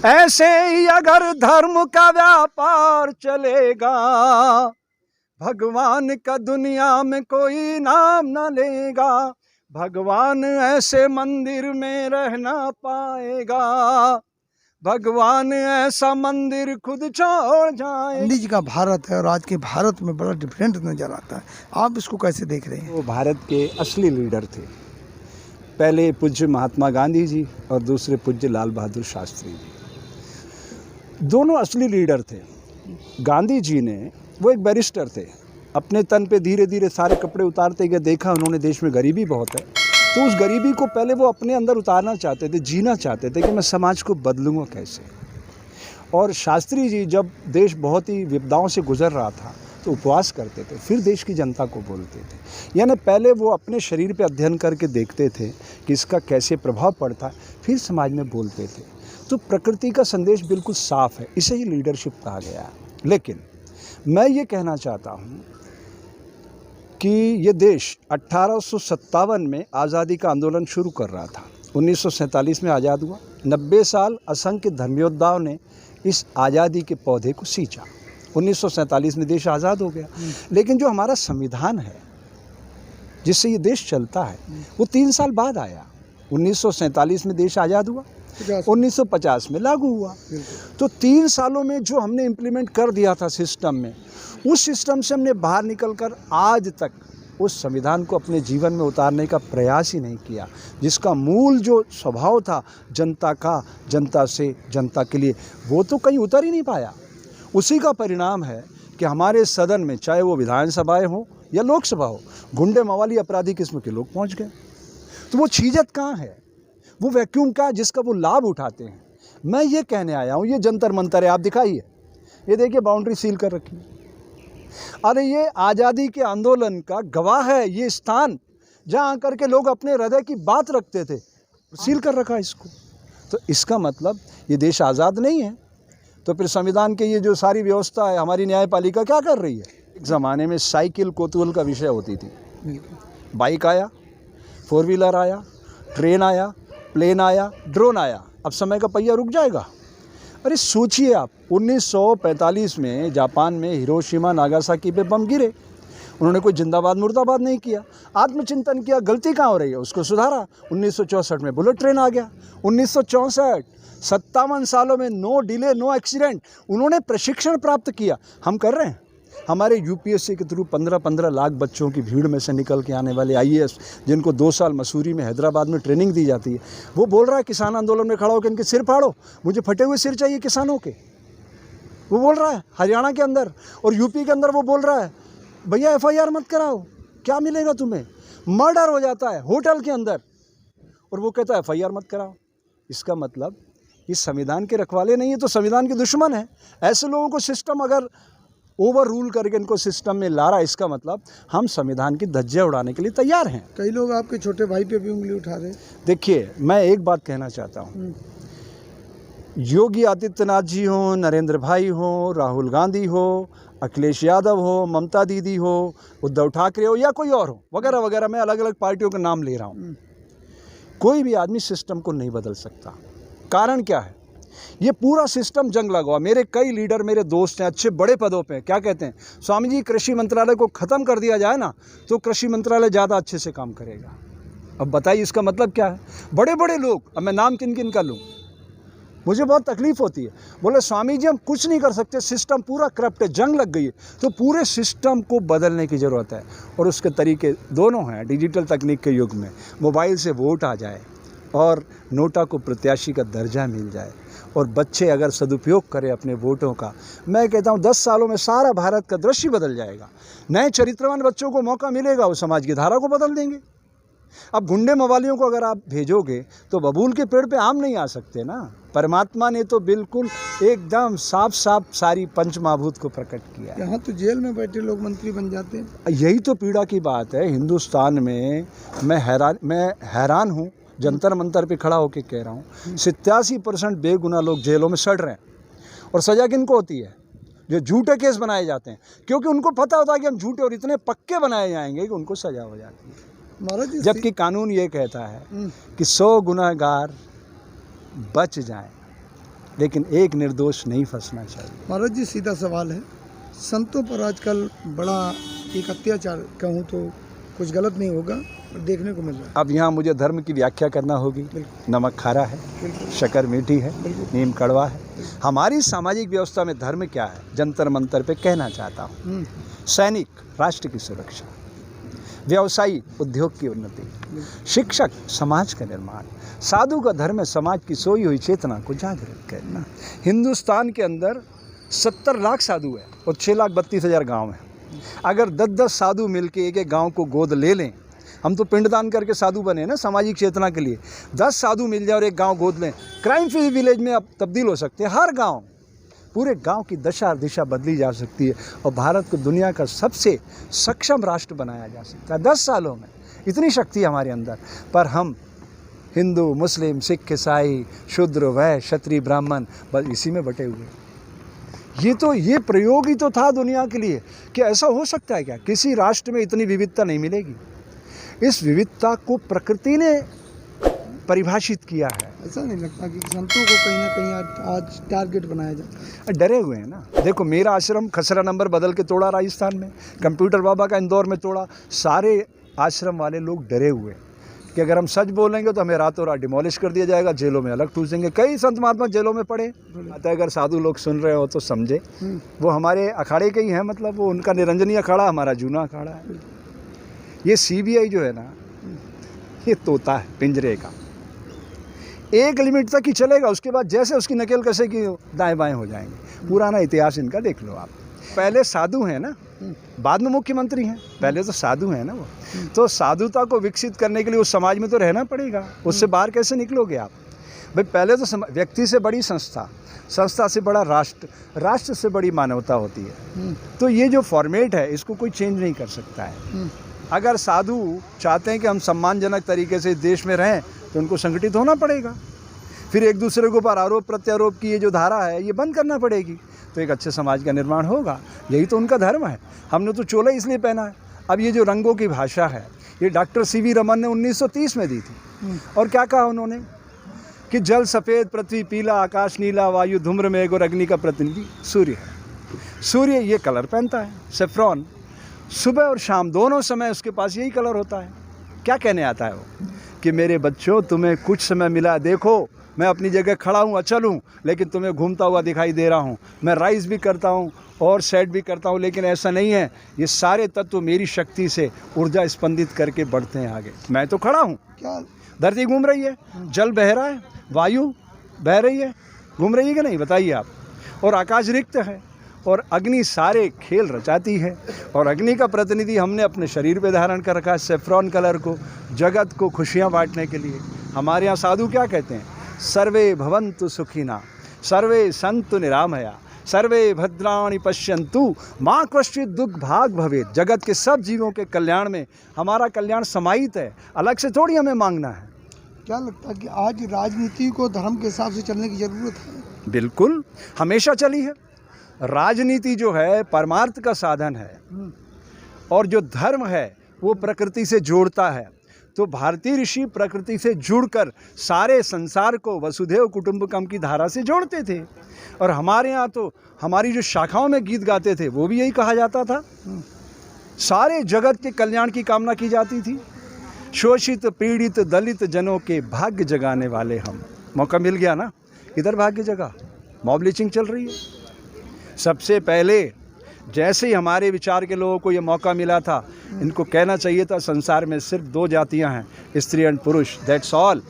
ऐसे ही अगर धर्म का व्यापार चलेगा, भगवान का दुनिया में कोई नाम न लेगा। भगवान ऐसे मंदिर में रह ना पाएगा, भगवान ऐसा मंदिर खुद छोड़ जाए। गांधी जी का भारत है और आज के भारत में बड़ा डिफरेंट नजर आता है, आप इसको कैसे देख रहे हैं? वो भारत के असली लीडर थे, पहले पूज्य महात्मा गांधी जी और दूसरे पूज्य लाल बहादुर शास्त्री जी, दोनों असली लीडर थे। गांधी जी ने, वो एक बैरिस्टर थे, अपने तन पे धीरे धीरे सारे कपड़े उतारते गए, देखा उन्होंने देश में गरीबी बहुत है, तो उस गरीबी को पहले वो अपने अंदर उतारना चाहते थे, जीना चाहते थे कि मैं समाज को बदलूंगा कैसे। और शास्त्री जी जब देश बहुत ही विपदाओं से गुजर रहा था तो उपवास करते थे, फिर देश की जनता को बोलते थे। यानी पहले वो अपने शरीर पे अध्ययन करके देखते थे कि इसका कैसे प्रभाव पड़ता है, फिर समाज में बोलते थे। तो प्रकृति का संदेश बिल्कुल साफ है, इसे ही लीडरशिप कहा गया है। लेकिन मैं ये कहना चाहता हूँ कि ये देश 1857 में आज़ादी का आंदोलन शुरू कर रहा था, 1947 में आज़ाद हुआ। 90 साल असंख्य धर्मयोद्धाओं ने इस आज़ादी के पौधे को सींचा, 1947 में देश आज़ाद हो गया। लेकिन जो हमारा संविधान है जिससे ये देश चलता है, वो 3 साल बाद आया। 1947 में देश आज़ाद हुआ, 1950 में लागू हुआ। तो 3 सालों में जो हमने इम्प्लीमेंट कर दिया था सिस्टम में, उस सिस्टम से हमने बाहर निकलकर आज तक उस संविधान को अपने जीवन में उतारने का प्रयास ही नहीं किया, जिसका मूल जो स्वभाव था जनता का, जनता से जनता के लिए, वो तो कहीं उतर ही नहीं पाया। उसी का परिणाम है कि हमारे सदन में, चाहे वो विधानसभाएं हो या लोकसभा हो, गुंडे मवाली अपराधी किस्म के लोग पहुंच गए। तो वो चीज़त कहाँ है, वो वैक्यूम का जिसका वो लाभ उठाते हैं। मैं ये कहने आया हूँ, ये जंतर मंतर है, आप दिखाइए, ये देखिए बाउंड्री सील कर रखी है। अरे ये आज़ादी के आंदोलन का गवाह है, ये स्थान जहाँ आकर के लोग अपने हृदय की बात रखते थे, सील कर रखा इसको। तो इसका मतलब ये देश आज़ाद नहीं है। तो फिर संविधान के ये जो सारी व्यवस्था है, हमारी न्यायपालिका क्या कर रही है? एक ज़माने में साइकिल कौतूहल का विषय होती थी, बाइक आया, 4 व्हीलर आया, ट्रेन आया, प्लेन आया, ड्रोन आया, अब समय का पहिया रुक जाएगा? अरे सोचिए आप, 1945 में जापान में हिरोशिमा नागासाकी पे बम गिरे, उन्होंने कोई जिंदाबाद मुर्दाबाद नहीं किया, आत्मचिंतन किया, गलती कहाँ हो रही है उसको सुधारा। 1964 में बुलेट ट्रेन आ गया, 1964, 57 सालों में नो डिले नो एक्सीडेंट, उन्होंने प्रशिक्षण प्राप्त किया। हम कर रहे हैं। हमारे यूपीएससी के थ्रू 15-15 लाख बच्चों की भीड़ में से निकल के आने वाले आईएएस, जिनको 2 साल मसूरी में, हैदराबाद में ट्रेनिंग दी जाती है, वो बोल रहा है किसान आंदोलन में खड़ा होकर इनके सिर फाड़ो, मुझे फटे हुए सिर चाहिए किसानों के। वो बोल रहा है हरियाणा के अंदर, और यूपी के अंदर वो बोल रहा है भैया एफआईआर मत कराओ, क्या मिलेगा तुम्हें, मर्डर हो जाता है होटल के अंदर, और वो कहता है एफआईआर मत कराओ। इसका मतलब ये संविधान के रखवाले नहीं है तो संविधान के दुश्मन है। ऐसे लोगों को सिस्टम अगर ओवर रूल करके इनको सिस्टम में ला रहा है, इसका मतलब हम संविधान की धज्जियां उड़ाने के लिए तैयार हैं। कई लोग आपके छोटे भाई पे भी उंगली उठा रहे हैं। देखिए, मैं एक बात कहना चाहता हूँ, योगी आदित्यनाथ जी हो, नरेंद्र भाई हो, राहुल गांधी हो, अखिलेश यादव हो, ममता दीदी हो, उद्धव ठाकरे हो, या कोई और हो, वगैरह वगैरह, मैं अलग अलग पार्टियों के नाम ले रहा हूँ, कोई भी आदमी सिस्टम को नहीं बदल सकता। कारण क्या है? ये पूरा सिस्टम जंग लगा हुआ। मेरे कई लीडर, मेरे दोस्त हैं, अच्छे बड़े पदों पे, क्या कहते हैं, स्वामी जी कृषि मंत्रालय को ख़त्म कर दिया जाए ना तो कृषि मंत्रालय ज़्यादा अच्छे से काम करेगा। अब बताइए इसका मतलब क्या है? बड़े बड़े लोग, अब मैं नाम किन किन का लूँ, मुझे बहुत तकलीफ़ होती है, बोले स्वामी जी हम कुछ नहीं कर सकते, सिस्टम पूरा करप्ट है, जंग लग गई है। तो पूरे सिस्टम को बदलने की ज़रूरत है, और उसके तरीके दोनों हैं। डिजिटल तकनीक के युग में मोबाइल से वोट आ जाए और नोटा को प्रत्याशी का दर्जा मिल जाए, और बच्चे अगर सदुपयोग करें अपने वोटों का, मैं कहता हूँ 10 सालों में सारा भारत का दृश्य बदल जाएगा। नए चरित्रवान बच्चों को मौका मिलेगा, वो समाज की धारा को बदल देंगे। अब गुंडे मवालियों को अगर आप भेजोगे तो बबूल के पेड़ पे आम नहीं आ सकते ना। परमात्मा ने तो बिल्कुल एकदम साफ साफ सारी पंचमहाभूत को प्रकट किया। यहाँ तो जेल में बैठे लोग मंत्री बन जाते हैं। यही तो पीड़ा की बात है हिंदुस्तान में। मैं हैरान हूँ, जंतर मंतर पे खड़ा होकर कह रहा हूँ, 87% बेगुनाह लोग जेलों में सड़ रहे हैं। और सज़ा किनको होती है? जो झूठे केस बनाए जाते हैं, क्योंकि उनको पता होता है कि हम झूठे और इतने पक्के बनाए जाएंगे कि उनको सज़ा हो जाती है। जबकि कानून ये कहता है कि 100 गुनहगार बच जाएं, लेकिन एक निर्दोष नहीं फंसना चाहिए। महाराज जी, सीधा सवाल है, संतों पर आजकल बड़ा एक अत्याचार कहूँ तो कुछ गलत नहीं होगा, देखने को मिल रहा है। अब यहाँ मुझे धर्म की व्याख्या करना होगी। बिल्कुल। नमक खारा है, बिल्कुल। शक्कर मीठी है, बिल्कुल। नीम कड़वा है। हमारी सामाजिक व्यवस्था में धर्म क्या है, जंतर मंतर पे कहना चाहता हूँ। सैनिक राष्ट्र की सुरक्षा, व्यवसायी उद्योग की उन्नति, शिक्षक समाज का निर्माण, साधु का धर्म है समाज की सोई हुई चेतना को जागृत करना। हिंदुस्तान के अंदर 70 लाख साधु है और 6,32,000 गांव हैं। अगर 10-10 साधु मिलके एक गांव को गोद ले लें, हम तो पिंडदान करके साधु बने ना सामाजिक चेतना के लिए, 10 साधु मिल जाए और एक गांव गोद लें, क्राइम फ्री विलेज में अब तब्दील हो सकते हैं। हर गांव, पूरे गांव की दशा दिशा बदली जा सकती है और भारत को दुनिया का सबसे सक्षम राष्ट्र बनाया जा सकता है 10 सालों में। इतनी शक्ति है हमारे अंदर। पर हम हिंदू, मुस्लिम, सिख, ईसाई, शूद्र, वैश्य, क्षत्रिय, ब्राह्मण, बस इसी में बटे हुए। ये प्रयोग ही तो था दुनिया के लिए कि ऐसा हो सकता है क्या, किसी राष्ट्र में इतनी विविधता नहीं मिलेगी। इस विविधता को प्रकृति ने परिभाषित किया है। ऐसा नहीं लगता कि संतों को कहीं ना कहीं आज टारगेट बनाया जाए? डरे हुए हैं ना। देखो, मेरा आश्रम खसरा नंबर बदल के तोड़ा राजस्थान में, कंप्यूटर बाबा का इंदौर में तोड़ा। सारे आश्रम वाले लोग डरे हुए हैं कि अगर हम सच बोलेंगे तो हमें रातों रात डिमोलिश कर दिया जाएगा, जेलों में अलग ठूसेंगे। कई संत महात्मा जेलों में पड़े। अगर साधु लोग सुन रहे हो तो समझे, वो हमारे अखाड़े के ही हैं, मतलब वो उनका निरंजनी अखाड़ा हमारा जूना अखाड़ा है। ये CBI जो है ना, ये तोता है पिंजरे का, एक लिमिट तक ही चलेगा, उसके बाद जैसे उसकी नकेल कसेगी दाएं बाएं हो जाएंगे। पुराना इतिहास इनका देख लो आप। पहले साधु हैं ना, बाद में मुख्यमंत्री हैं, पहले तो साधु हैं ना वो। तो साधुता को विकसित करने के लिए उस समाज में तो रहना पड़ेगा, उससे बाहर कैसे निकलोगे आप? भाई पहले तो व्यक्ति से बड़ी संस्था, संस्था से बड़ा राष्ट्र, राष्ट्र से बड़ी मानवता होती है। तो ये जो फॉर्मेट है इसको कोई चेंज नहीं कर सकता है। अगर साधु चाहते हैं कि हम सम्मानजनक तरीके से देश में रहें तो उनको संगठित होना पड़ेगा। फिर एक दूसरे के ऊपर आरोप प्रत्यारोप की ये जो धारा है ये बंद करना पड़ेगी, तो एक अच्छे समाज का निर्माण होगा। यही तो उनका धर्म है। हमने तो चोला इसलिए पहना है। अब ये जो रंगों की भाषा है, ये डॉक्टर CV रमन ने 1930 में दी थी। और क्या कहा उन्होंने कि जल सफ़ेद, पृथ्वी पीला, आकाश नीला, वायु धूम्र मेघ और अग्नि का प्रतिनिधि सूर्य है। सूर्य ये कलर पहनता है, सेफ्रॉन। सुबह और शाम दोनों समय उसके पास यही कलर होता है। क्या कहने आता है वो कि मेरे बच्चों, तुम्हें कुछ समय मिला, देखो मैं अपनी जगह खड़ा हूँ, अचल हूँ, लेकिन तुम्हें घूमता हुआ दिखाई दे रहा हूँ। मैं राइज भी करता हूँ और सेट भी करता हूँ, लेकिन ऐसा नहीं है। ये सारे तत्व मेरी शक्ति से ऊर्जा स्पंदित करके बढ़ते हैं आगे। मैं तो खड़ा हूँ, क्या धरती घूम रही है, जल बह रहा है, वायु बह रही है, घूम रही है कि नहीं, बताइए आप। और आकाश रिक्त है और अग्नि सारे खेल रचाती है। और अग्नि का प्रतिनिधि हमने अपने शरीर पे धारण कर रखा है, सेफ्रॉन कलर को, जगत को खुशियाँ बांटने के लिए। हमारे यहाँ साधु क्या कहते हैं? सर्वे भवन्तु सुखिना, सर्वे सन्तु निरामया, सर्वे भद्राणि पश्यन्तु, माँ कश्चित् दुख भाग भवेत्। जगत के सब जीवों के कल्याण में हमारा कल्याण समाहित है, अलग से थोड़ी हमें मांगना है। क्या लगता है कि आज राजनीति को धर्म के हिसाब से चलने की ज़रूरत है? बिल्कुल, हमेशा चली है। राजनीति जो है परमार्थ का साधन है और जो धर्म है वो प्रकृति से जोड़ता है। तो भारतीय ऋषि प्रकृति से जुड़कर सारे संसार को वसुधैव कुटुंबकम की धारा से जोड़ते थे। और हमारे यहाँ तो हमारी जो शाखाओं में गीत गाते थे वो भी यही कहा जाता था। सारे जगत के कल्याण की कामना की जाती थी। शोषित पीड़ित दलित जनों के भाग्य जगाने वाले हम। मौका मिल गया ना, इधर भाग्य जगा, मॉब लिंचिंग चल रही है। सबसे पहले जैसे ही हमारे विचार के लोगों को ये मौका मिला था, इनको कहना चाहिए था संसार में सिर्फ 2 जातियां हैं, स्त्री एंड पुरुष, दैट्स ऑल।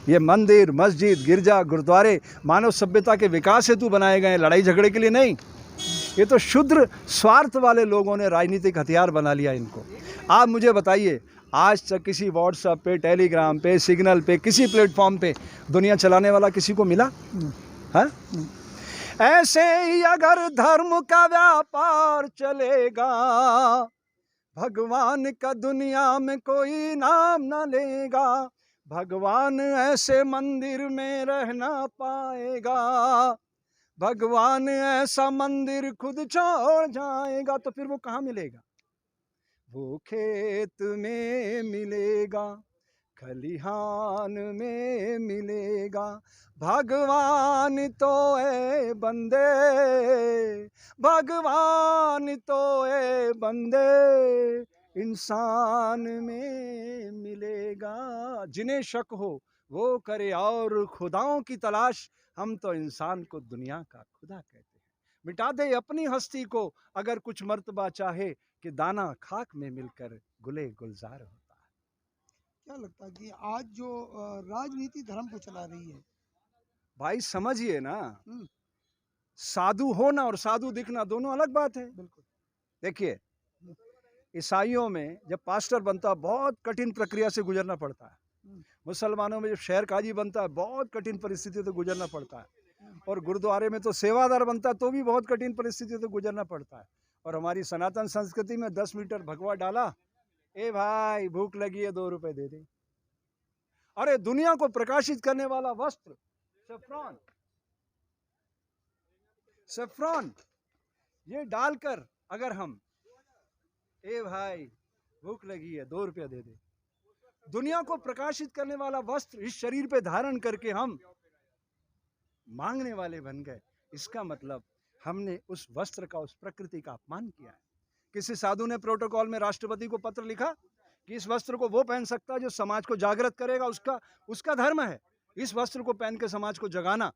ये मंदिर, मस्जिद, गिरजा, गुरुद्वारे मानव सभ्यता के विकास हेतु बनाए गए, लड़ाई झगड़े के लिए नहीं। ये तो शुद्र स्वार्थ वाले लोगों ने राजनीतिक हथियार बना लिया इनको। आप मुझे बताइए, आज तक किसी व्हाट्सएप पे, टेलीग्राम पे, सिग्नल पे, किसी प्लेटफॉर्म पे दुनिया चलाने वाला किसी को मिला? हाँ? ऐसे ही अगर धर्म का व्यापार चलेगा, भगवान का दुनिया में कोई नाम न लेगा। भगवान ऐसे मंदिर में रह ना पाएगा, भगवान ऐसा मंदिर खुद छोड़ जाएगा। तो फिर वो कहाँ मिलेगा? वो खेत में मिलेगा, खलिहान में मिलेगा। भगवान तो है बंदे, भगवान तो है बंदे, इंसान में मिलेगा। जिन्हें शक हो वो करे और खुदाओं की तलाश, हम तो इंसान को दुनिया का खुदा कहते हैं। मिटा दे अपनी हस्ती को अगर कुछ मर्तबा चाहे, कि दाना खाक में मिलकर गुले गुलजार होता है। क्या लगता है कि आज जो राजनीति धर्म को चला रही है? भाई समझिए ना, हम्म, साधु होना और साधु दिखना दोनों अलग बात है। बिल्कुल। देखिए, ईसाइयों में जब पास्टर बनता है बहुत कठिन प्रक्रिया से गुजरना पड़ता है। मुसलमानों में जब शहर काजी बनता है बहुत कठिन परिस्थितियों से गुजरना पड़ता है। और गुरुद्वारे में तो सेवादार बनता है तो भी बहुत कठिन परिस्थितियों से गुजरना पड़ता है। और हमारी सनातन संस्कृति में 10 मीटर भगवा डाला, ए भाई भूख लगी है 2 रुपए दे दे। अरे दुनिया को प्रकाशित करने वाला वस्त्र सैफ्रॉन, सैफ्रॉन ये डालकर अगर हम, ए भाई भूख लगी है 2 रुपया दे दे, दुनिया को प्रकाशित करने वाला वस्त्र इस शरीर पे धारण करके हम मांगने वाले बन गए, इसका मतलब हमने उस वस्त्र का, उस प्रकृति का अपमान किया है। किसी साधु ने प्रोटोकॉल में राष्ट्रपति को पत्र लिखा कि इस वस्त्र को वो पहन सकता है जो समाज को जागृत करेगा, उसका धर्म है इस वस्त्र को पहन के समाज को जगाना,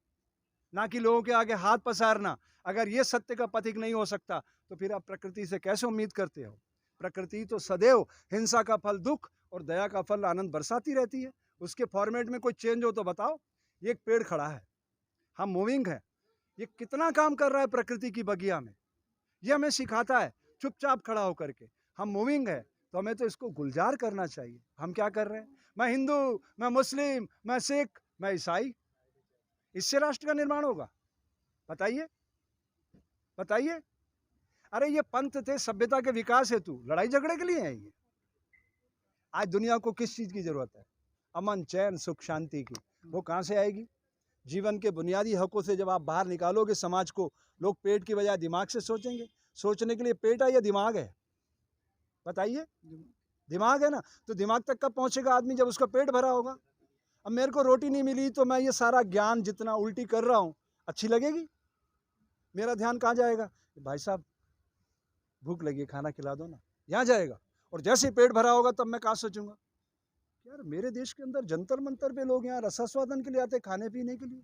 ना कि लोगों के आगे हाथ पसारना। अगर ये सत्य का पथिक नहीं हो सकता तो फिर आप प्रकृति से कैसे उम्मीद करते हो? प्रकृति तो सदैव हिंसा का फल दुख और दया का फल आनंद बरसाती रहती है। उसके फॉर्मेट में कोई चेंज हो तो बताओ। ये एक पेड़ खड़ा है, हम मूविंग है, ये कितना काम कर रहा है प्रकृति की बगिया में, ये हमें सिखाता है चुपचाप खड़ा होकर के। हम मूविंग है तो हमें तो इसको गुलजार करना चाहिए। हम क्या कर रहे हैं? मैं हिंदू, मैं मुस्लिम, मैं सिख, मैं ईसाई, इससे राष्ट्र का निर्माण होगा? बताइए बताइए। अरे ये पंथ थे सभ्यता के विकास हेतु, लड़ाई झगड़े के लिए है ये। आज दुनिया को किस चीज की जरूरत है? अमन, चैन, सुख, शांति की। वो कहां से आएगी? जीवन के बुनियादी हकों से जब आप बाहर निकालोगे समाज को, लोग पेट की बजाय दिमाग से सोचेंगे। सोचने के लिए पेट है या दिमाग है? बताइए। दिमाग है ना, तो दिमाग तक कब पहुंचेगा आदमी? जब उसका पेट भरा होगा। अब मेरे को रोटी नहीं मिली तो मैं ये सारा ज्ञान जितना उल्टी कर रहा हूं अच्छी लगेगी? मेरा ध्यान कहाँ जाएगा? भाई साहब भूख लगी, खाना खिला दो ना, यहाँ जाएगा। और जैसे ही पेट भरा होगा तब मैं कहाँ सोचूंगा, यार मेरे देश के अंदर जंतर मंतर पे लोग यहाँ रसास्वादन के लिए आते, खाने पीने के लिए।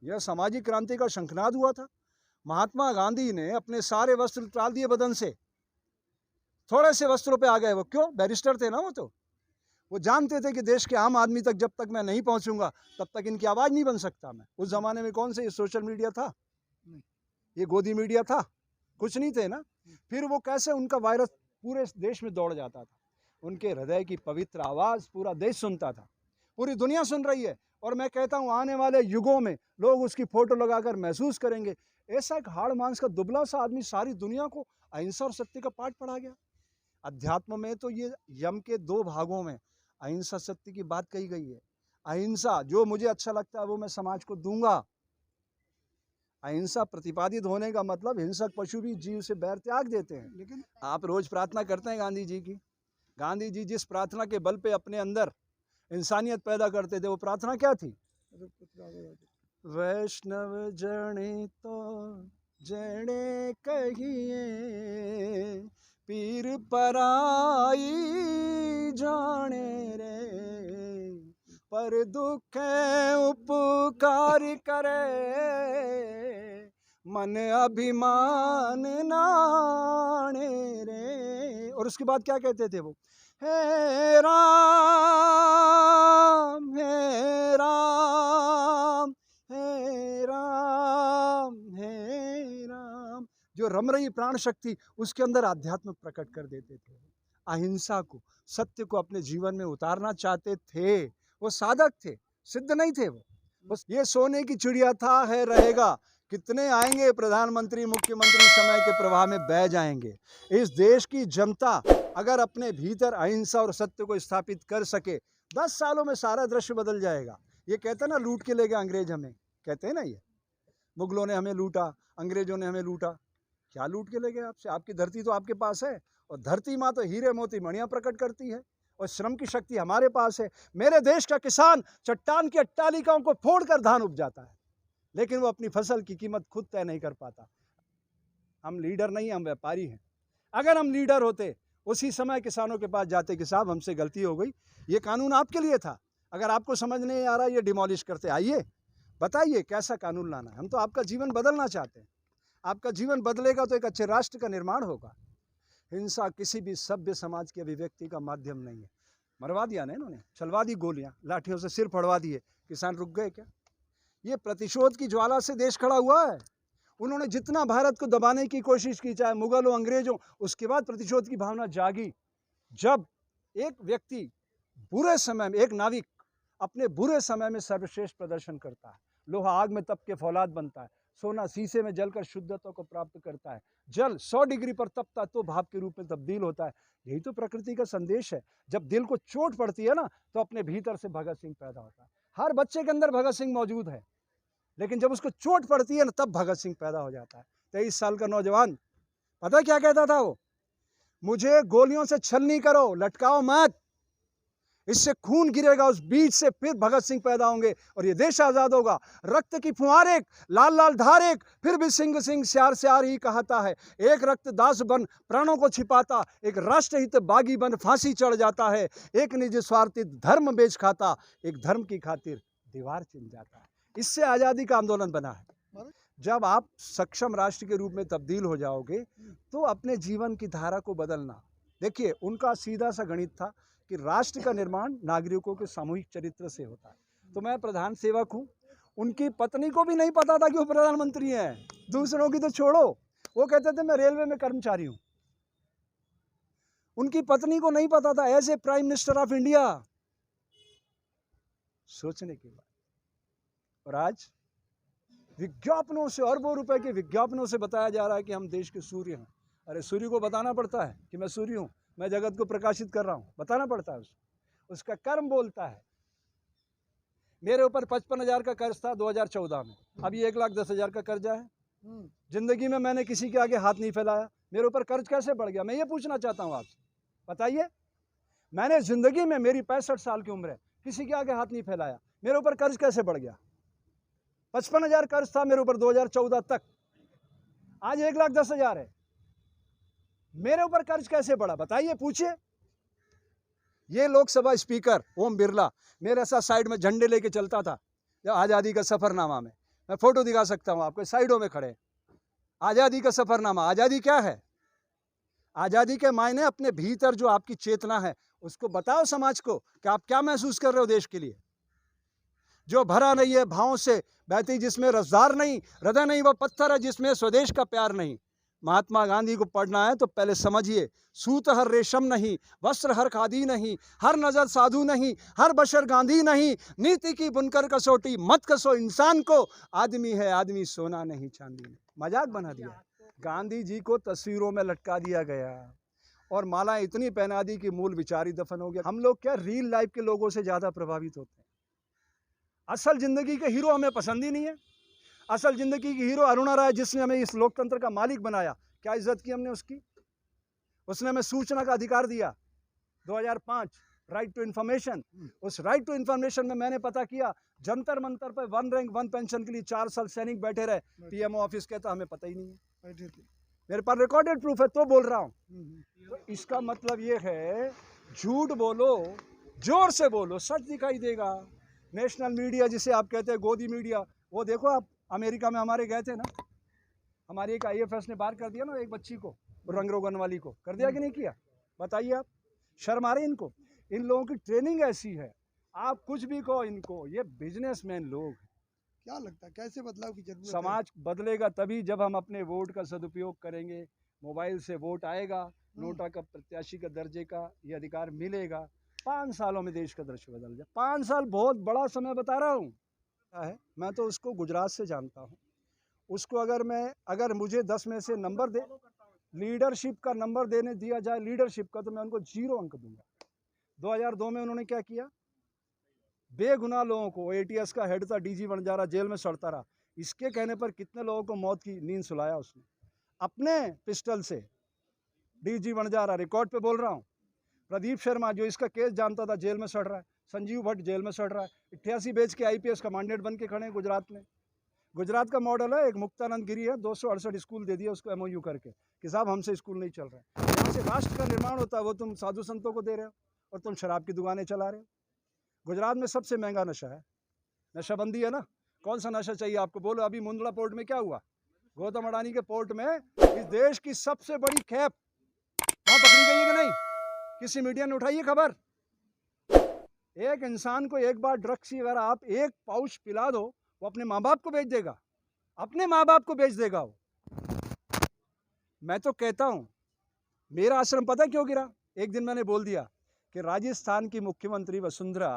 यह सामाजिक क्रांति का शंखनाद हुआ था। महात्मा गांधी ने अपने सारे वस्त्र टाल दिए बदन से, थोड़े से वस्त्रों पे आ गए। वो क्यों? बैरिस्टर थे ना वो जानते थे कि देश के आम आदमी तक जब तक मैं नहीं पहुंचूंगा तब तक इनकी आवाज नहीं बन सकता मैं। उस जमाने में कौन से ये सोशल मीडिया था, ये गोदी मीडिया था? कुछ नहीं थे ना। फिर वो कैसे उनका वायरस पूरे देश में दौड़ जाता था। उनके हृदय की पवित्र आवाज पूरा देश सुनता था, पूरी दुनिया सुन रही है। और मैं कहता हूं आने वाले युगों में लोग उसकी फोटो लगाकर महसूस करेंगे, ऐसा एक हाड़ मांस का दुबला सा आदमी सारी दुनिया को अहिंसा और सत्य का पाठ पढ़ा गया। अध्यात्म में तो ये यम के 2 भागों में अहिंसा सत्य की बात कही गई है। अहिंसा, जो मुझे अच्छा लगता है वो मैं समाज को दूंगा। अहिंसा प्रतिपादित होने का मतलब हिंसक पशु भी जीव से बैर त्याग देते हैं। लेकिन आप रोज प्रार्थना करते हैं गांधी जी की। गांधी जी जिस प्रार्थना के बल पे अपने अंदर इंसानियत पैदा करते थे, वो प्रार्थना क्या थी? वैष्णव जने तो जने कहिए, पीर पराई जाने रे, पर दुख उपकार करे, मन अभिमान नाणे रे। और उसके बाद क्या कहते थे वो? हे राम हे राम हे राम हे राम। जो रम रही प्राण शक्ति उसके अंदर आध्यात्म प्रकट कर देते थे। अहिंसा को, सत्य को अपने जीवन में उतारना चाहते थे। वो साधक थे, सिद्ध नहीं थे वो। बस ये सोने की चिड़िया था, है, रहेगा। कितने आएंगे प्रधानमंत्री, मुख्यमंत्री, समय के प्रवाह में बह जाएंगे। इस देश की जनता अगर अपने भीतर अहिंसा और सत्य को स्थापित कर सके, 10 सालों में सारा दृश्य बदल जाएगा। ये कहते हैं ना, लूट के ले गए अंग्रेज हमें, कहते हैं ना, ये मुगलों ने हमें लूटा, अंग्रेजों ने हमें लूटा। क्या लूट के ले गए आपसे? आपकी धरती तो आपके पास है, और धरती माँ तो हीरे मोती मणियाँ प्रकट करती है। और श्रम की शक्ति हमारे पास है। मेरे देश का किसान चट्टान की अट्टालिकाओं को फोड़कर धान उपजाता है, लेकिन वो अपनी फसल की कीमत खुद तय नहीं कर पाता। हम लीडर नहीं, हम व्यापारी हैं। अगर हम लीडर होते, उसी समय किसानों के पास जाते कि साहब हमसे गलती हो गई, ये कानून आपके लिए था, अगर आपको समझ नहीं आ रहा ये डिमोलिश करते, आइए बताइए कैसा कानून लाना है। हम तो आपका जीवन बदलना चाहते हैं। आपका जीवन बदलेगा तो एक अच्छे राष्ट्र का निर्माण होगा। हिंसा किसी भी सभ्य समाज की अभिव्यक्ति का माध्यम नहीं है। मरवा दिया ना इन्होंने, चलवा दी गोलियां, लाठियों से सिर फड़वा दिए, किसान रुक गए क्या? ये प्रतिशोध की ज्वाला से देश खड़ा हुआ है। उन्होंने जितना भारत को दबाने की कोशिश की, चाहे मुगलों अंग्रेजों, उसके बाद प्रतिशोध की भावना जागी। जब एक व्यक्ति बुरे समय में, एक नाविक अपने बुरे समय में सर्वश्रेष्ठ प्रदर्शन करता है, लोहा आग में तप के फौलाद बनता है, सोना शीशे में जलकर शुद्धता को प्राप्त करता है, जल 100 डिग्री पर तपता तो भाप के रूप में तब्दील होता है। यही तो प्रकृति का संदेश है। जब दिल को चोट पड़ती है ना, तो अपने भीतर से भगत सिंह पैदा होता है। हर बच्चे के अंदर भगत सिंह मौजूद है, लेकिन जब उसको चोट पड़ती है ना, तब भगत सिंह पैदा हो जाता है। 23 साल का नौजवान, पता क्या कहता था वो? मुझे गोलियों से छलनी करो, लटकाओ मत, इससे खून गिरेगा उस बीज से, फिर भगत सिंह पैदा होंगे और ये देश आजाद होगा। रक्त की फुहार एक, लाल लाल धार एक, फिर भी सिंह सिंह स्यार स्यार ही कहता है। एक रक्त दास बन प्राणों को छिपाता, एक राष्ट्रहित बागी बन फांसी चढ़ जाता है। एक निज स्वार्थी धर्म बेच खाता, एक धर्म की खातिर दीवार चिन जाता है। इससे आज़ादी का आंदोलन बना है। जब आप सक्षम राष्ट्र के रूप में तब्दील हो जाओगे तो अपने जीवन की धारा को बदलना। देखिए, उनका सीधा सा गणित था कि राष्ट्र का निर्माण नागरिकों के सामूहिक चरित्र से होता है। तो मैं प्रधान सेवक हूँ। उनकी पत्नी को भी नहीं पता था कि वो प्रधानमंत्री हैं, दूसरों की तो छोड़ो। वो कहते थे मैं रेलवे में कर्मचारी हूँ। उनकी पत्नी को नहीं पता था as a prime minister of India. सोचने की बात। और आज विज्ञापनों से, अरबों रुपए के विज्ञापनों से बताया जा रहा है कि हम देश के सूर्य हैं। अरे सूर्य को बताना पड़ता है कि मैं सूर्य हूँ, मैं जगत को प्रकाशित कर रहा हूँ, बताना पड़ता है उसको। उसका कर्म बोलता है। मेरे ऊपर 55,000 का कर्ज था 2014 में, अभी 1,10,000 का कर्जा है। जिंदगी में मैंने किसी के आगे हाथ नहीं फैलाया, मेरे ऊपर कर्ज कैसे बढ़ गया? मैं ये पूछना चाहता हूँ आपसे, बताइए। मैंने जिंदगी में, मेरी 65 साल की उम्र है, किसी के आगे हाथ नहीं फैलाया, मेरे ऊपर कर्ज कैसे बढ़ गया? 55,000 कर्ज था मेरे ऊपर 2014 तक, आज 1,10,000 है। मेरे ऊपर कर्ज कैसे बढ़ा? बताइए, पूछिए। ये लोकसभा स्पीकर ओम बिरला मेरे साथ साइड में झंडे लेके चलता था जब आज़ादी का सफरनामा में। मैं फोटो दिखा सकता हूँ आपको, साइडों में खड़े। आज़ादी का सफरनामा। आज़ादी क्या है? आज़ादी के मायने अपने भीतर जो आपकी चेतना है उसको बताओ समाज को कि आप क्या महसूस कर रहे हो देश के लिए। जो भरा नहीं है भावों से बहती, जिसमें रसदार नहीं, हृदय नहीं, वह पत्थर है जिसमें स्वदेश का प्यार नहीं। महात्मा गांधी को पढ़ना है तो पहले समझिए, सूत हर रेशम नहीं, वस्त्र हर खादी नहीं, हर नजर साधु नहीं, हर बशर गांधी नहीं, नीति की बुनकर कसौटी मत कसो इंसान को, आदमी है आदमी सोना नहीं चांदी नहीं। मजाक बना दिया। गांधी जी को तस्वीरों में लटका दिया गया और माला इतनी पहना दी कि मूल विचार ही दफन हो गया। हम लोग क्या रियल लाइफ के लोगों से ज्यादा प्रभावित होते हैं। असल जिंदगी के हीरो हमें पसंद ही नहीं है। असल जिंदगी की हीरो अरुणा राय, जिसने हमें इस लोकतंत्र का मालिक बनाया, क्या इज्जत की हमने उसकी? उसने हमें सूचना का अधिकार दिया 2005, राइट टू इन्फॉर्मेशन। उस राइट टू इन्फॉर्मेशन में मैंने पता किया, जंतर मंतर पर 1 रैंक 1 पेंशन के लिए 4 साल सैनिक बैठे रहे। पीएमओ ऑफिस कहता हमें पता ही नहीं है। मेरे पास रिकॉर्डेड प्रूफ है तो बोल रहा हूँ। तो इसका मतलब ये है, झूठ बोलो, जोर से बोलो, सच दिखाई देगा। नेशनल मीडिया जिसे आप कहते हैं, गोदी मीडिया, वो देखो आप, अमेरिका में हमारे गए थे ना, हमारी एक IAFS ने बाहर कर दिया ना एक बच्ची को, रंग रोगन वाली को, कर दिया कि नहीं किया? बताइए आप, शर्म आ रही इनको? इन लोगों की ट्रेनिंग ऐसी है, आप कुछ भी कहो इनको, ये बिजनेसमैन लोग। क्या लगता है कैसे बदलाव की जरूरत है? समाज बदलेगा तभी जब हम अपने वोट का सदुपयोग करेंगे। मोबाइल से वोट आएगा, नोटा का प्रत्याशी का दर्जे का ये अधिकार मिलेगा। 5 सालों में देश का दृश्य बदल जाए। 5 साल बहुत बड़ा समय बता रहा हूँ है। मैं तो उसको गुजरात से जानता हूँ। उसको अगर मुझे 10 में से नंबर दे, लीडरशिप का नंबर देने दिया जाए लीडरशिप का, तो मैं उनको 0 अंक दूंगा। 2002 में उन्होंने क्या किया? बेगुनाह लोगों को, ATS का हेड था, DG वनजारा, जेल में सड़ता रहा। इसके कहने पर कितने लोगों को मौत की नींद सुलाया उसने अपने पिस्टल से। DG वनजारा, रिकॉर्ड पे बोल रहा हूँ। प्रदीप शर्मा जो इसका केस जानता था जेल में सड़ रहा है, संजीव भट्ट जेल में सड़ रहा है, 88 बेच के IPS कमांडेंट बन के खड़े हैं गुजरात में। गुजरात का मॉडल है, एक मुक्तानंद गिरी है, 268 स्कूल दे दिया उसको MOU करके कि साहब हमसे स्कूल नहीं चल रहा है। यहाँ से राष्ट्र का निर्माण होता है, वो तुम साधु संतों को दे रहे हो और तुम शराब की दुकानें चला रहे हो। गुजरात में सबसे महंगा नशा है, नशाबंदी है ना। कौन सा नशा चाहिए आपको, बोलो। अभी मुंद्रा पोर्ट में क्या हुआ, गौतम अडानी के पोर्ट में इस देश की सबसे बड़ी खेप वहां पकड़ी गई है कि नहीं, किसी मीडिया ने उठाई है खबर। एक इंसान को एक बार ड्रग्स की अगर आप एक पाउच पिला दो, वो अपने माँ बाप को बेच देगा, अपने माँ बाप को बेच देगा वो। मैं तो कहता हूं, मेरा आश्रम पता क्यों गिरा। एक दिन मैंने बोल दिया कि राजस्थान की मुख्यमंत्री वसुंधरा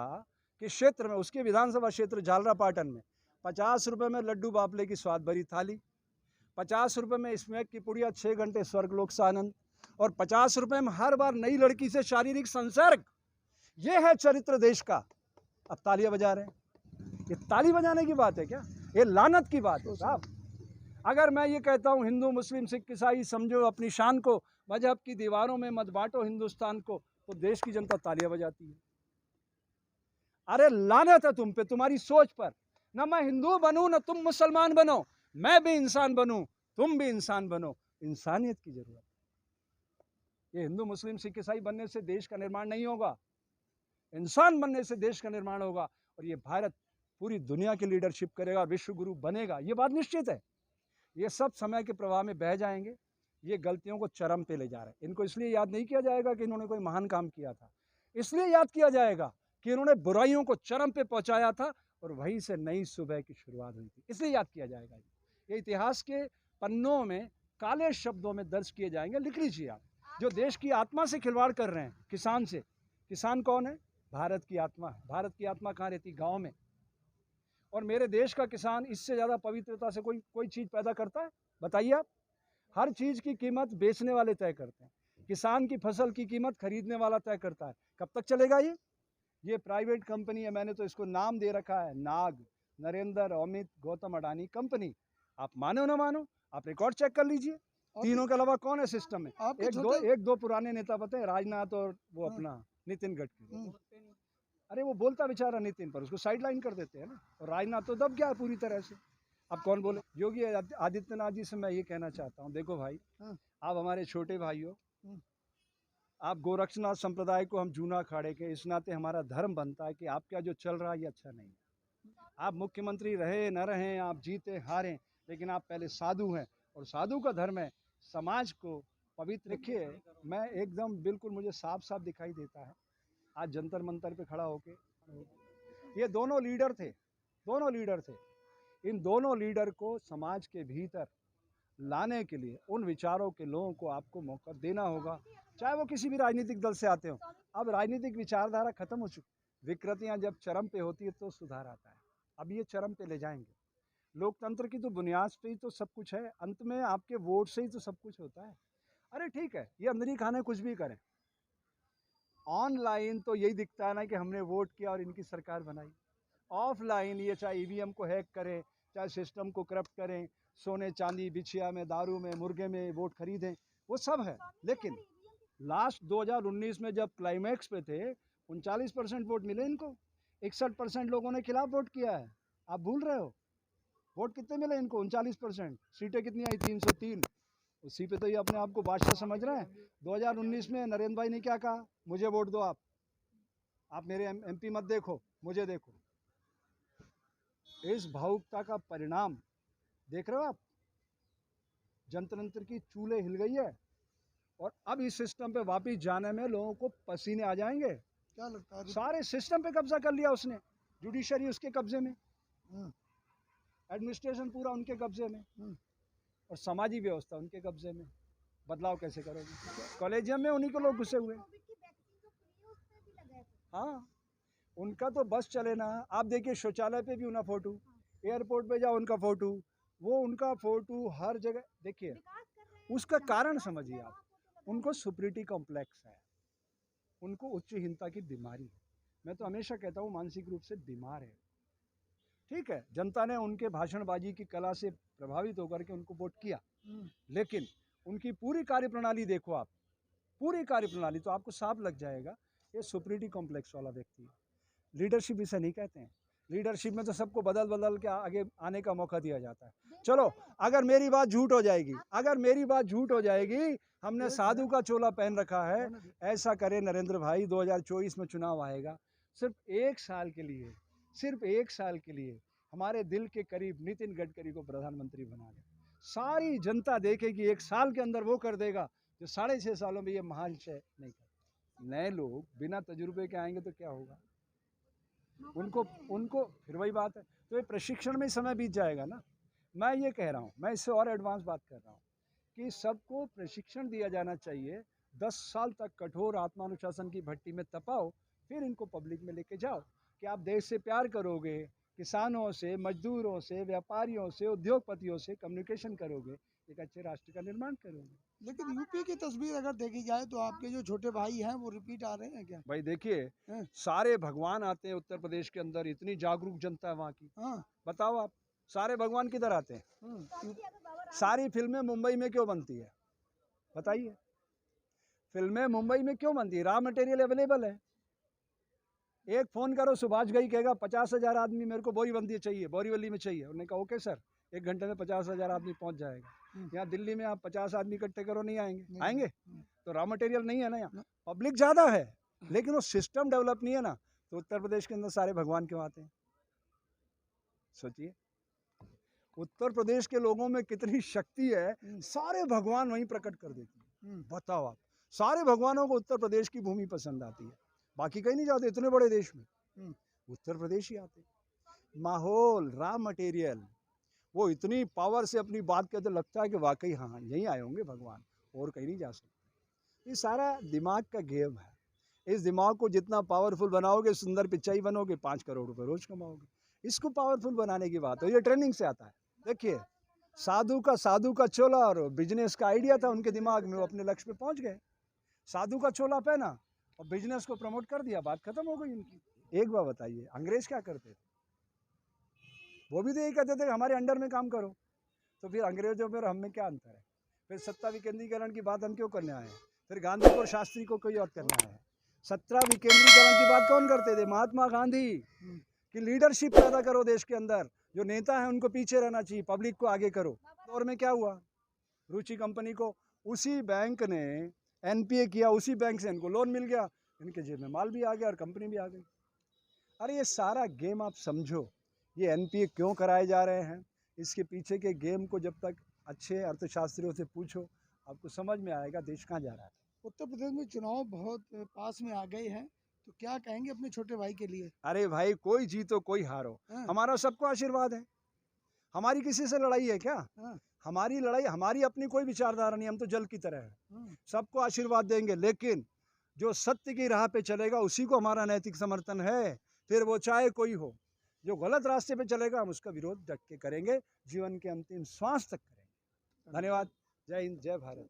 के क्षेत्र में, उसके विधानसभा क्षेत्र झालरापाटन में 50 रुपए में लड्डू बाफले की स्वाद भरी थाली, 50 रुपए में स्मैक की पुड़िया 6 घंटे स्वर्गलोक सानंद, और 50 रुपए में हर बार नई लड़की से शारीरिक संसर्ग। ये है चरित्र देश का। अब तालियां बजा रहे हैं, ये ताली बजाने की बात है क्या, ये लानत की बात है साहब। अगर मैं ये कहता हूँ हिंदू मुस्लिम सिख ईसाई समझो अपनी शान को, मजहब की दीवारों में मत बांटो हिंदुस्तान को, तो देश की जनता तालियां बजाती है। अरे लानत है तुम पे, तुम्हारी सोच पर। ना मैं हिंदू बनूं ना तुम मुसलमान बनो, मैं भी इंसान बनूं तुम भी इंसान बनो। इंसानियत की जरूरत है। ये हिंदू मुस्लिम सिख ईसाई बनने से देश का निर्माण नहीं होगा, इंसान बनने से देश का निर्माण होगा। और ये भारत पूरी दुनिया की लीडरशिप करेगा, विश्व गुरु बनेगा, ये बात निश्चित है। ये सब समय के प्रवाह में बह जाएंगे। ये गलतियों को चरम पे ले जा रहे हैं। इनको इसलिए याद नहीं किया जाएगा कि इन्होंने कोई महान काम किया था, इसलिए याद किया जाएगा कि इन्होंने बुराइयों को चरम पे पहुंचाया था और वहीं से नई सुबह की शुरुआत हुई थी, इसलिए याद किया जाएगा। ये इतिहास के पन्नों में काले शब्दों में दर्ज किए जाएंगे। लिख लीजिए आप, जो देश की आत्मा से खिलवाड़ कर रहे हैं, किसान से। किसान कौन है, भारत की आत्मा है। भारत की आत्मा कहाँ रहती, गाँव में। और मेरे देश का किसान इससे ज़्यादा पवित्रता से कोई चीज़ पैदा करता है, बताइए आप। हर चीज़ की कीमत बेचने वाले तय करते हैं, किसान की फसल की कीमत खरीदने वाला तय करता है। कब तक चलेगा ये प्राइवेट कंपनी है, मैंने तो इसको नाम दे रखा है नाग, नरेंद्र, अमित, गौतम अडानी कंपनी। आप मानो ना मानो, आप रिकॉर्ड चेक कर लीजिए। तीनों के अलावा कौन है सिस्टम में, एक दो पुराने नेता बताए, राजनाथ और वो अपना नितिन गडकरी। अरे वो बोलता बेचारा नितिन, पर उसको साइड लाइन कर देते हैं ना, और राजनाथ तो दब गया पूरी तरह से। अब कौन बोले। योगी आदित्यनाथ जी से मैं ये कहना चाहता हूँ, देखो भाई, आप हमारे छोटे भाई हो, आप गोरक्षनाथ संप्रदाय को हम जूना अखाड़े के, इस नाते हमारा धर्म बनता है कि आपका जो चल रहा है ये अच्छा नहीं है। आप मुख्यमंत्री रहे न रहे, आप जीते हारे, लेकिन आप पहले साधु हैं, और साधु का धर्म है समाज को पवित्र। देखिए, मैं एकदम बिल्कुल मुझे साफ साफ दिखाई देता है आज जंतर मंतर पे खड़ा होके। ये दोनों लीडर थे, इन दोनों लीडर को समाज के भीतर लाने के लिए उन विचारों के लोगों को आपको मौका देना होगा, चाहे वो किसी भी राजनीतिक दल से आते हो। अब राजनीतिक विचारधारा खत्म हो चुकी, विकृतियां जब चरम पे होती है तो सुधार आता है। अब ये चरम पे ले जाएंगे। लोकतंत्र की तो बुनियाद पे ही तो सब कुछ है, अंत में आपके वोट से ही तो सब कुछ होता है। अरे ठीक है, ये अंदर ही खाने कुछ भी करें, ऑनलाइन तो यही दिखता है ना कि हमने वोट किया और इनकी सरकार बनाई। ऑफलाइन ये चाहे EVM को हैक करें, चाहे सिस्टम को करप्ट करें, सोने चांदी बिछिया में, दारू में, मुर्गे में वोट खरीदें, वो सब है। लेकिन लास्ट 2019 में जब क्लाइमैक्स पे थे, 39% वोट मिले इनको, 61% लोगों ने खिलाफ वोट किया है। आप भूल रहे हो, वोट कितने मिले इनको, 39%। सीटें कितनी आई, 303। उसी पे तो ये अपने आप को बादशाह समझ रहे हैं। 2019 में नरेंद्र भाई ने क्या कहा, मुझे वोट दो, आप मेरे MP मत देखो, मुझे देखो। इस भावुकता का परिणाम देख रहे हो आप, जनतंत्र की चूल्हे हिल गई है, और अब इस सिस्टम पे वापिस जाने में लोगों को पसीने आ जाएंगे। क्या लगता है, सारे सिस्टम पे कब्जा कर लिया उसने, जुडिशरी उसके कब्जे में, एडमिनिस्ट्रेशन पूरा उनके कब्जे में, और समाजी व्यवस्था उनके कब्जे में। बदलाव कैसे करोगे, कॉलेजियम में उन्हीं को लोग घुसे हुए। हाँ, उनका तो बस चले ना। आप देखिए शौचालय पे भी उनका फोटो, एयरपोर्ट पे जाओ उनका फोटो, वो उनका फोटो हर जगह। देखिए उसका कारण समझिए आप, उनको सुपरिटी कॉम्प्लेक्स है, उनको उच्चहीनता की बीमारी है। मैं तो हमेशा कहता हूँ मानसिक रूप से बीमार है। ठीक है, जनता ने उनके भाषणबाजी की कला से प्रभावित होकर के उनको वोट किया, लेकिन उनकी पूरी कार्यप्रणाली देखो आप, पूरी कार्यप्रणाली, तो आपको साफ लग जाएगा ये सुपरिटी कॉम्प्लेक्स वाला व्यक्ति है। लीडरशिप इसे नहीं कहते हैं। लीडरशिप में तो सबको बदल बदल के आगे आने का मौका दिया जाता है। चलो अगर मेरी बात झूठ हो जाएगी, अगर मेरी बात झूठ हो जाएगी, हमने साधु का चोला पहन रखा है, ऐसा करे नरेंद्र भाई, 2024 में चुनाव आएगा, सिर्फ 1 साल के लिए, सिर्फ 1 साल के लिए हमारे दिल के करीब नितिन गडकरी को प्रधानमंत्री बना दे। सारी जनता देखेगी 1 साल के अंदर वो कर देगा जो 6.5 सालों में ये महाशय नहीं कर। नए लोग बिना तजुर्बे के आएंगे तो क्या होगा? उनको फिर वही बात है, तो ये प्रशिक्षण में समय बीत जाएगा ना। मैं ये कह रहा हूँ, मैं इससे और एडवांस बात कर रहा हूँ कि सबको प्रशिक्षण दिया जाना चाहिए। 10 साल तक कठोर आत्मानुशासन की भट्टी में तपाओ, फिर इनको पब्लिक में लेके जाओ कि आप देश से प्यार करोगे, किसानों से, मजदूरों से, व्यापारियों से, उद्योगपतियों से कम्युनिकेशन करोगे, एक अच्छे राष्ट्र का निर्माण करोगे। लेकिन यूपी की तस्वीर अगर देखी जाए तो आपके जो छोटे भाई हैं वो रिपीट आ रहे हैं क्या? भाई देखिए, हाँ। सारे भगवान आते हैं उत्तर प्रदेश के अंदर, इतनी जागरूक जनता है वहाँ की। हाँ। बताओ आप, सारे भगवान किधर आते हैं? सारी फिल्में मुंबई में क्यों बनती है? बताइए, फिल्में मुंबई में क्यों बनती है? रॉ मटेरियल अवेलेबल है। एक फ़ोन करो, सुभाष गई कहेगा 50,000 आदमी मेरे को बोरीबंदी चाहिए, बोरीवली में चाहिए। उन्होंने कहा ओके सर, 1 घंटे में 50,000 आदमी पहुंच जाएगा। यहाँ दिल्ली में आप 50 आदमी इकट्ठे करो, नहीं आएंगे? आएंगे? तो रॉ मटेरियल नहीं है ना, यहाँ पब्लिक ज़्यादा है लेकिन वो सिस्टम डेवलप नहीं है ना। तो उत्तर प्रदेश के अंदर सारे भगवान क्यों आते हैं? सोचिए, उत्तर प्रदेश के लोगों में कितनी शक्ति है, सारे भगवान वहीं प्रकट कर देती है। बताओ आप, सारे भगवानों को उत्तर प्रदेश की भूमि पसंद आती है, बाकी कहीं नहीं जाते। इतने बड़े देश में उत्तर प्रदेश ही आते। माहौल, रॉ मटेरियल, वो इतनी पावर से अपनी बात कहते, लगता है कि वाकई हाँ यहीं आए होंगे भगवान, और कहीं नहीं जा सकते। ये सारा दिमाग का गेम है। इस दिमाग को जितना पावरफुल बनाओगे, सुंदर पिचाई बनोगे, 5 करोड़ रुपए रोज कमाओगे। इसको पावरफुल बनाने की बात है, ये ट्रेनिंग से आता है। देखिए, साधु का चोला और बिजनेस का आइडिया था उनके दिमाग में, वो अपने लक्ष्य पे पहुंच गए। साधु का चोला पहना और बिजनेस को प्रमोट कर दिया, बात खत्म हो गई उनकी। एक बार बताइए, अंग्रेज क्या करते थे? वो भी तो यही कहते थे कि हमारे अंडर में काम करो। तो फिर अंग्रेजों में और हम में क्या अंतर है? फिर सत्ता विकेंद्रीकरण की बात हम क्यों करने आए हैं? फिर गांधी को और शास्त्री को कोई और करना है? सत्ता विकेंद्रीकरण की बात कौन करते थे? महात्मा गांधी। कि लीडरशिप पैदा करो देश के अंदर, जो नेता है उनको पीछे रहना चाहिए, पब्लिक को आगे करो। और में क्या हुआ? रुचि कंपनी को उसी बैंक ने एनपीए किया, उसी बैंक से इनको लोन मिल गया, इनके जेब में माल भी आ गया और कंपनी भी आ गई। अरे ये सारा गेम आप समझो, ये एनपीए क्यों कराए जा रहे हैं, इसके पीछे के गेम को जब तक अच्छे अर्थशास्त्रियों से पूछो, आपको समझ में आएगा देश कहाँ जा रहा है। उत्तर प्रदेश में चुनाव बहुत पास में आ गए हैं, तो क्या कहेंगे अपने छोटे भाई के लिए? अरे भाई, कोई जीतो कोई हारो, हमारा सबको आशीर्वाद है। हमारी किसी से लड़ाई है क्या? हमारी लड़ाई, हमारी अपनी कोई विचारधारा नहीं, हम तो जल की तरह है। सबको आशीर्वाद देंगे, लेकिन जो सत्य की राह पे चलेगा उसी को हमारा नैतिक समर्थन है, फिर वो चाहे कोई हो। जो गलत रास्ते पे चलेगा हम उसका विरोध डट के करेंगे, जीवन के अंतिम श्वास तक करेंगे। धन्यवाद। जय हिंद, जय भारत।